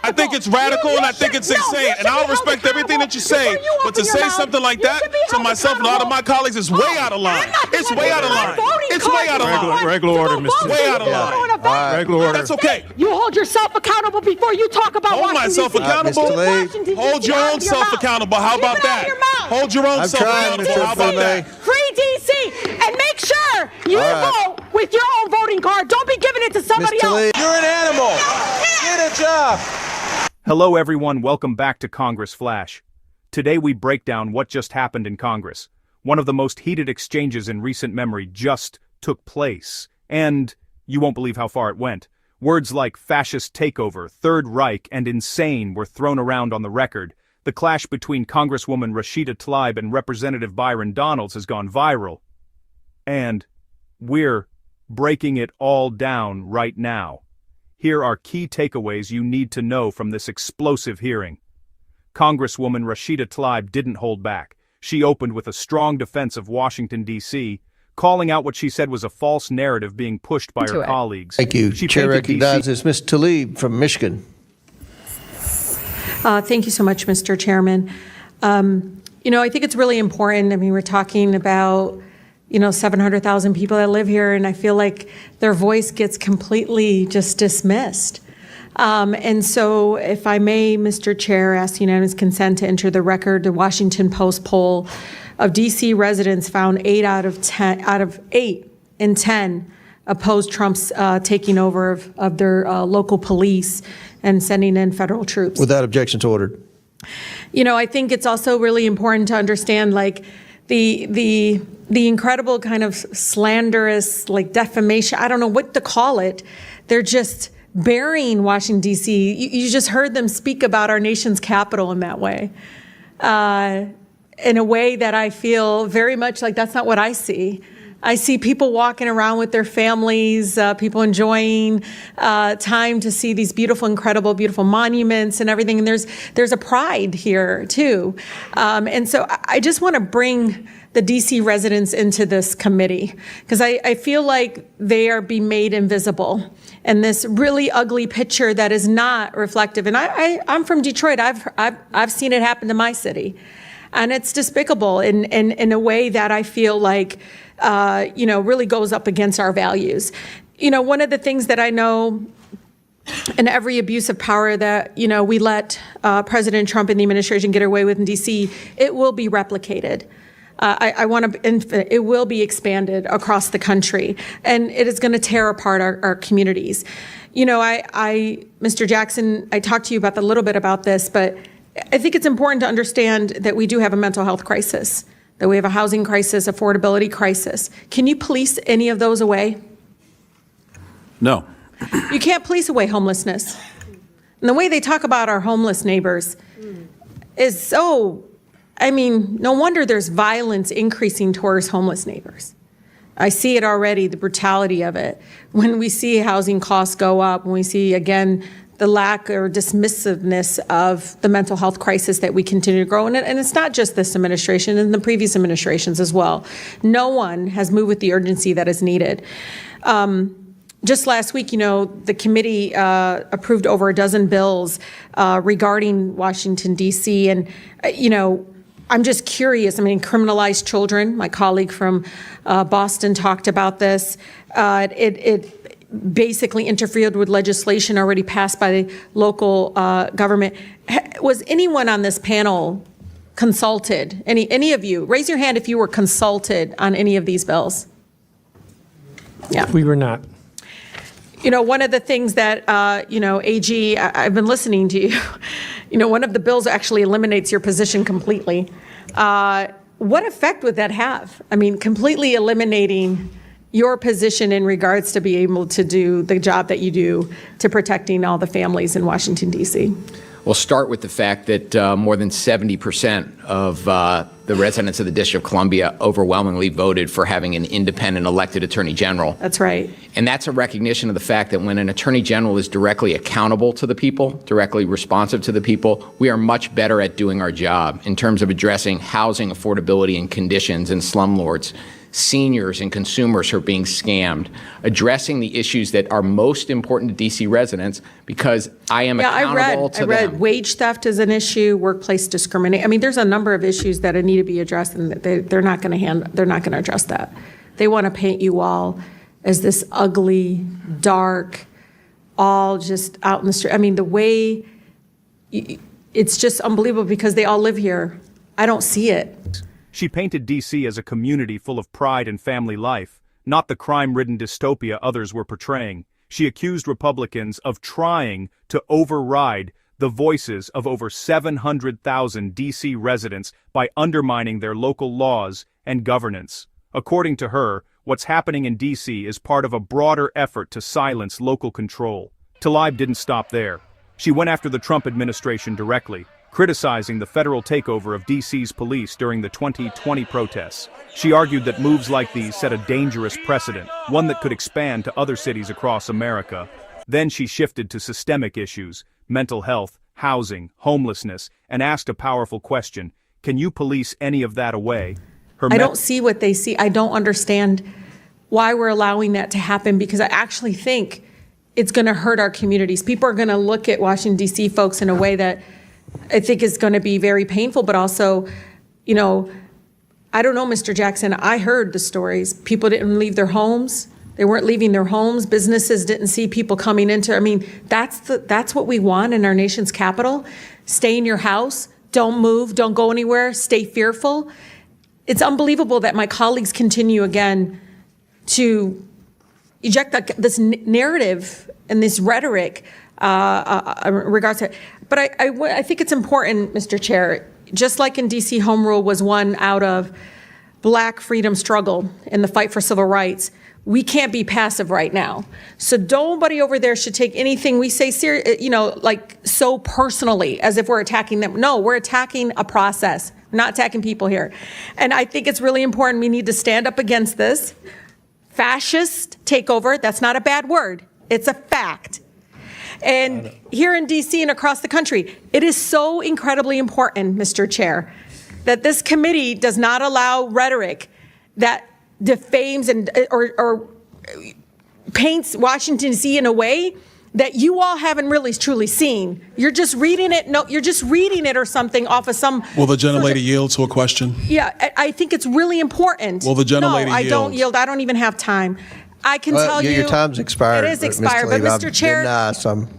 I think it's radical and I think it's insane. And I'll respect everything that you say. But to say something like that to myself and a lot of my colleagues is way out of line. It's way out of line. It's way out of line. Regular order, Mr. Way out of line. Regular order. That's okay. You hold yourself accountable before you talk about Hold myself accountable. Hold your own self accountable. How about that? Hold your own self accountable. How about that? Free DC and make sure you vote with your own voting card. Don't be giving it to somebody else. You're an animal. Get a job. Hello everyone, welcome back to Congress Flash. Today we break down what just happened in Congress. One of the most heated exchanges in recent memory just took place. And you won't believe how far it went. Words like fascist takeover, Third Reich, and insane were thrown around on the record. The clash between Congresswoman Rashida Tlaib and Representative Byron has gone viral. And we're breaking it all down right now. Here are key takeaways you need to know from this explosive hearing. Congresswoman Rashida Tlaib didn't hold back. She opened with a strong defense of Washington, D.C., calling out what she said was a false narrative being pushed by her colleagues. Thank you. Chair recognizes Ms. Tlaib from Michigan. Thank you so much, Mr. Chairman. I think it's really important. I mean, we're talking about 700,000 people that live here, and I feel like their voice gets completely just dismissed. And so, if I may, Mr. Chair, ask unanimous consent to enter the record. The Washington Post poll of D.C. residents found 8 out of 8 in 10 opposed Trump's taking over of their local police and sending in federal troops. Without objections ordered. I think it's also really important to understand, the incredible kind of slanderous, defamation, I don't know what to call it. They're just burying Washington, D.C. You just heard them speak about our nation's capital in that way, in a way that I feel very much like that's not what I see. I see people walking around with their families, people enjoying time to see these beautiful, incredible, beautiful monuments and everything. And there's a pride here, too. And so I just want to bring the D.C. residents into this committee because I feel like they are being made invisible. And this really ugly picture that is not reflective. And I'm from Detroit. I've seen it happen to my city. And it's despicable in a way that I feel like really goes up against our values. One of the things that I know in every abuse of power that, we let President Trump and the administration get away with in D.C., it will be replicated. It will be expanded across the country, and it is going to tear apart our communities. Mr. Jackson, I talked to you about a little bit about this, but I think it's important to understand that we do have a mental health crisis, that we have a housing crisis, affordability crisis. Can you police any of those away? No. You can't police away homelessness. And the way they talk about our homeless neighbors is so, no wonder there's violence increasing towards homeless neighbors. I see it already, the brutality of it. When we see housing costs go up, when we see, again, the lack or dismissiveness of the mental health crisis that we continue to grow. And it's not just this administration, and the previous administrations as well. No one has moved with the urgency that is needed. Just last week, the committee approved over a dozen bills regarding Washington, D.C. And, I'm just curious. Criminalize children. My colleague from Boston talked about this. It basically interfered with legislation already passed by the local government. Was anyone on this panel consulted? Any of you? Raise your hand if you were consulted on any of these bills. Yeah. We were not. One of the things that, AG, I've been listening to you. One of the bills actually eliminates your position completely. What effect would that have? Completely eliminating your position in regards to be able to do the job that you do to protecting all the families in Washington, D.C.? We'll start with the fact that more than 70% of the residents of the District of Columbia overwhelmingly voted for having an independent elected attorney general. That's right. And that's a recognition of the fact that when an attorney general is directly accountable to the people, directly responsive to the people, we are much better at doing our job in terms of addressing housing affordability and conditions in slumlords. seniors and consumers who are being scammed, addressing the issues that are most important to D.C. residents, because I am accountable to them. I read wage theft is an issue, workplace discrimination. I mean, there's a number of issues that need to be addressed, and they're not going to address that. They want to paint you all as this ugly, dark, all just out in the street. I mean, the way, it's just unbelievable because they all live here. I don't see it. She painted D.C. as a community full of pride and family life, not the crime-ridden dystopia others were portraying. She accused Republicans of trying to override the voices of over 700,000 D.C. residents by undermining their local laws and governance. According to her, what's happening in D.C. is part of a broader effort to silence local control. Tlaib didn't stop there. She went after the Trump administration directly, criticizing the federal takeover of D.C.'s police during the 2020 protests. She argued that moves like these set a dangerous precedent, one that could expand to other cities across America. Then she shifted to systemic issues, mental health, housing, homelessness, and asked a powerful question: can you police any of that away? I don't see what they see. I don't understand why we're allowing that to happen, because I actually think it's going to hurt our communities. People are going to look at Washington, D.C. folks in a way that I think is going to be very painful, but also, you know, I don't know, Mr. Jackson, I heard the stories. People didn't leave their homes. They weren't leaving their homes. Businesses didn't see people coming into, I mean, that's what we want in our nation's capital. Stay in your house, don't move, don't go anywhere, stay fearful. It's unbelievable that my colleagues continue again to eject this narrative and this rhetoric in regards to it. But I think it's important, Mr. Chair, just like in D.C., home rule was one out of Black freedom struggle in the fight for civil rights. We can't be passive right now. So nobody over there should take anything we say like so personally, as if we're attacking them. No, we're attacking a process, not attacking people here. And I think it's really important. We need to stand up against this fascist takeover. That's not a bad word. It's a fact. And here in D.C. and across the country, it is so incredibly important, Mr. Chair, that this committee does not allow rhetoric that defames and or paints Washington, D.C. in a way that you all haven't really truly seen. You're just reading it. No, you're just reading it or something off of some. Will the gentlelady yield to a question? Yeah, I think it's really important. Will the gentlelady yield? No, I don't yield. I don't even have time. I can tell you. Your time's expired. It is expired, but Mr. Chair,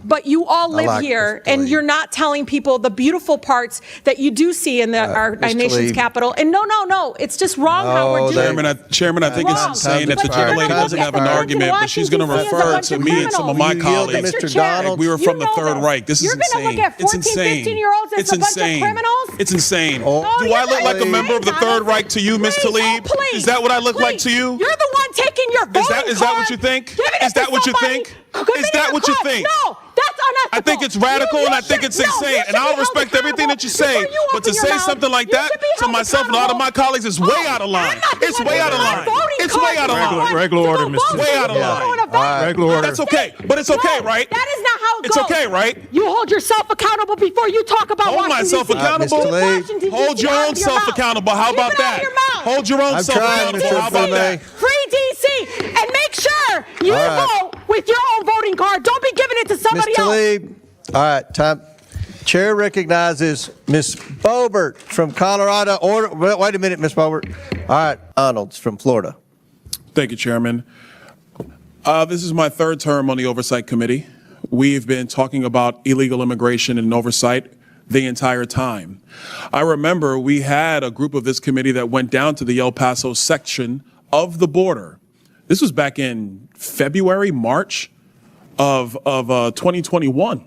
but you all live here, and you're not telling people the beautiful parts that you do see in our nation's capital. And no, it's just wrong how we're doing it. Chairman, I think it's insane that the gentlelady doesn't have an argument, but she's going to refer to me and some of my colleagues. Mr. Donald, we were from the Third Reich. This is insane. You're going to look at 14, 15-year-olds as a bunch of criminals? It's insane. Do I look like a member of the Third Reich to you, Ms. Tlaib? Is that what I look like to you? You're the one taking your voting card. Is that what you think? Is that what you think? Is that what you think? No, that's unethical. I think it's radical and I think it's insane. And I'll respect everything that you say, but to say something like that to myself and a lot of my colleagues is way out of line. It's way out of line. It's way out of line. Regular order, Mr. Way out of line. Regular order. That's okay, but it's okay, right? That is not how it goes. It's okay, right? You hold yourself accountable before you talk about Hold myself accountable. Hold your own self accountable. How about that? Hold your own self accountable. How about that? Free DC, and make sure you vote with your own voting card. Don't be giving it to somebody else. Tlaib. All right, time. Chair recognizes Ms. Boebert from Colorado. Wait a minute, Ms. Boebert. All right, Arnold's from Florida. Thank you, Chairman. This is my third term on the Oversight Committee. We've been talking about illegal immigration and oversight the entire time. I remember we had a group of this committee that went down to the El Paso section of the border. This was back in February, March of 2021.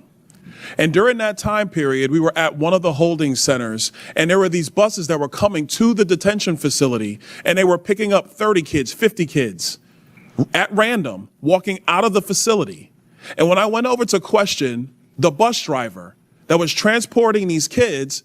And during that time period, we were at one of the holding centers, and there were these buses that were coming to the detention facility, and they were picking up 30 kids, 50 kids at random, walking out of the facility. And when I went over to question the bus driver that was transporting these kids,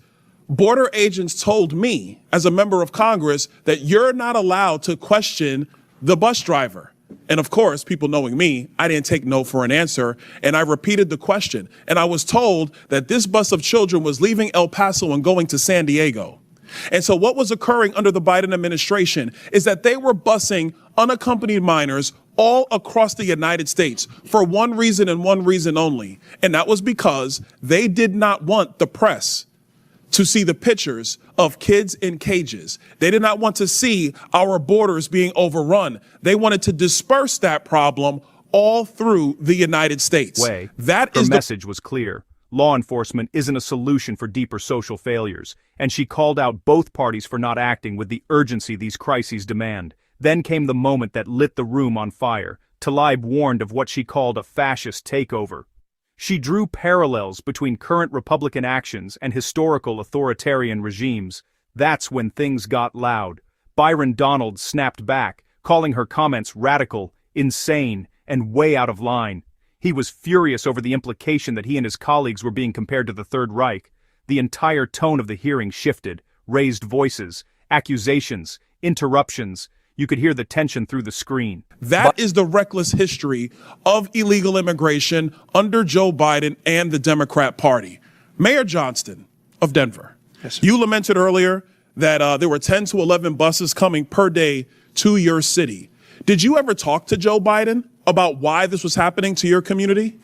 border agents told me, as a member of Congress, that you're not allowed to question the bus driver. And of course, people knowing me, I didn't take no for an answer, and I repeated the question. And I was told that this bus of children was leaving El Paso and going to San Diego. And so what was occurring under the Biden administration is that they were busing unaccompanied minors all across the United States for one reason and one reason only. And that was because they did not want the press to see the pictures of kids in cages. They did not want to see our borders being overrun. They wanted to disperse that problem all through the United States. Her The message was clear. Law enforcement isn't a solution for deeper social failures, and she called out both parties for not acting with the urgency these crises demand. Then came the moment that lit the room on fire. Tlaib warned of what she called a fascist takeover. She drew parallels between current Republican actions and historical authoritarian regimes. That's when things got loud. Byron Donald snapped back, calling her comments radical, insane, and way out of line. He was furious over the implication that he and his colleagues were being compared to the Third Reich. The entire tone of the hearing shifted, raised voices, accusations, interruptions. You could hear the tension through the screen. That is the reckless history of illegal immigration under Joe Biden and the Democrat Party. Mayor Johnston of Denver, you lamented earlier that there were 10 to 11 buses coming per day to your city. Did you ever talk to Joe Biden about why this was happening to your community?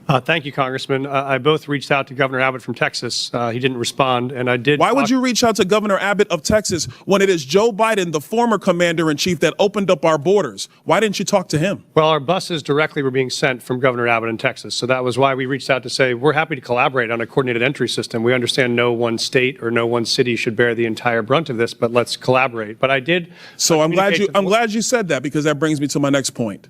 Thank you, Congressman. I both reached out to Governor Abbott from Texas. He didn't respond, and I did. Why would you reach out to Governor Abbott of Texas when it is Joe Biden, the former commander-in-chief, that opened up our borders? Why didn't you talk to him? Well, our buses directly were being sent from Governor Abbott in Texas, so that was why we reached out to say we're happy to collaborate on a coordinated entry system. We understand no one state or no one city should bear the entire brunt of this, but let's collaborate. But I did. So I'm glad you said that, because that brings me to my next point.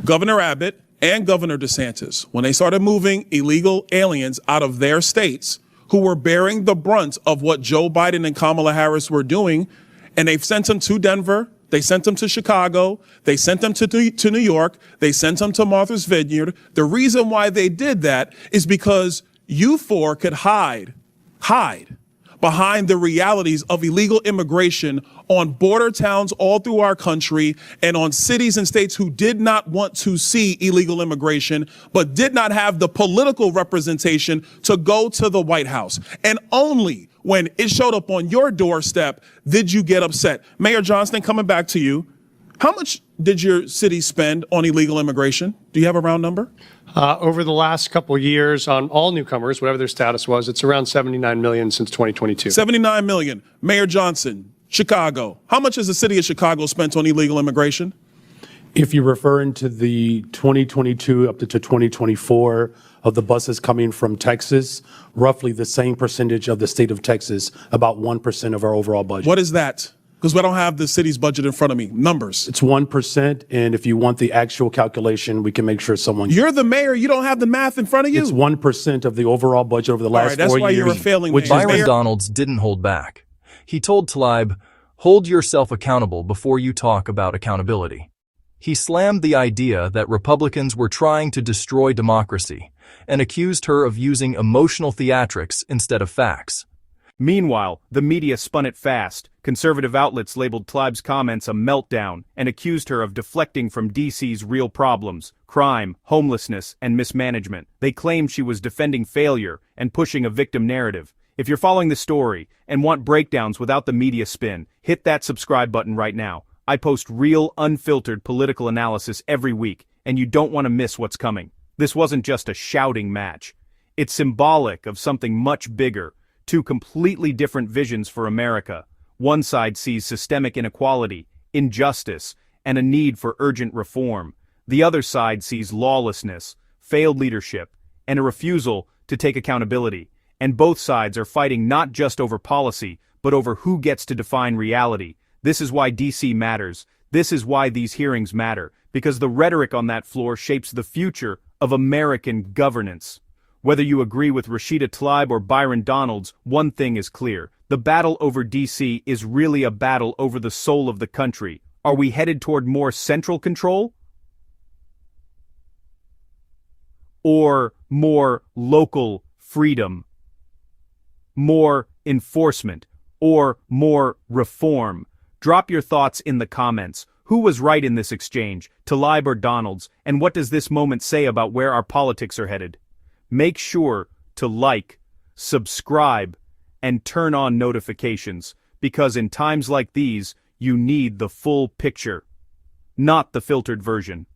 Governor Abbott and Governor DeSantis, when they started moving illegal aliens out of their states who were bearing the brunt of what Joe Biden and Kamala Harris were doing, and they've sent them to Denver, they sent them to Chicago, they sent them to New York, they sent them to Martha's Vineyard. The reason why they did that is because you four could hide behind the realities of illegal immigration on border towns all through our country and on cities and states who did not want to see illegal immigration, but did not have the political representation to go to the White House. And only when it showed up on your doorstep did you get upset. Mayor Johnston, coming back to you, how much did your city spend on illegal immigration? Do you have a round number? Over the last couple of years on all newcomers, whatever their status was, it's around $79 million since 2022. $79 million. Mayor Johnson, Chicago. How much has the city of Chicago spent on illegal immigration? If you're referring to the 2022 up to 2024 of the buses coming from Texas, roughly the same percentage of the state of Texas, about 1% of our overall budget. What is that? Because I don't have the city's budget in front of me. Numbers. It's 1%, and if you want the actual calculation, we can make sure someone... You're the mayor. You don't have the math in front of you. It's 1% of the overall budget over the last 4 years. That's why you're a failing mayor. Byron Donalds didn't hold back. He told Tlaib, "Hold yourself accountable before you talk about accountability." He slammed the idea that Republicans were trying to destroy democracy and accused her of using emotional theatrics instead of facts. Meanwhile, the media spun it fast. Conservative outlets labeled Tlaib's comments a meltdown and accused her of deflecting from DC's real problems: crime, homelessness, and mismanagement. They claimed she was defending failure and pushing a victim narrative. If you're following the story and want breakdowns without the media spin, hit that subscribe button right now. I post real, unfiltered political analysis every week, and you don't want to miss what's coming. This wasn't just a shouting match. It's symbolic of something much bigger. Two completely different visions for America. One side sees systemic inequality, injustice, and a need for urgent reform. The other side sees lawlessness, failed leadership, and a refusal to take accountability. And both sides are fighting not just over policy, but over who gets to define reality. This is why DC matters. This is why these hearings matter, because the rhetoric on that floor shapes the future of American governance. Whether you agree with Rashida Tlaib or Byron Donalds, one thing is clear. The battle over DC is really a battle over the soul of the country. Are we headed toward more central control? Or more local freedom? More enforcement? Or more reform? Drop your thoughts in the comments. Who was right in this exchange, Tlaib or Donalds? And what does this moment say about where our politics are headed? Make sure to like, subscribe, and turn on notifications, because in times like these, you need the full picture, not the filtered version.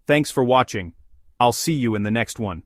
Thanks for watching. I'll see you in the next one.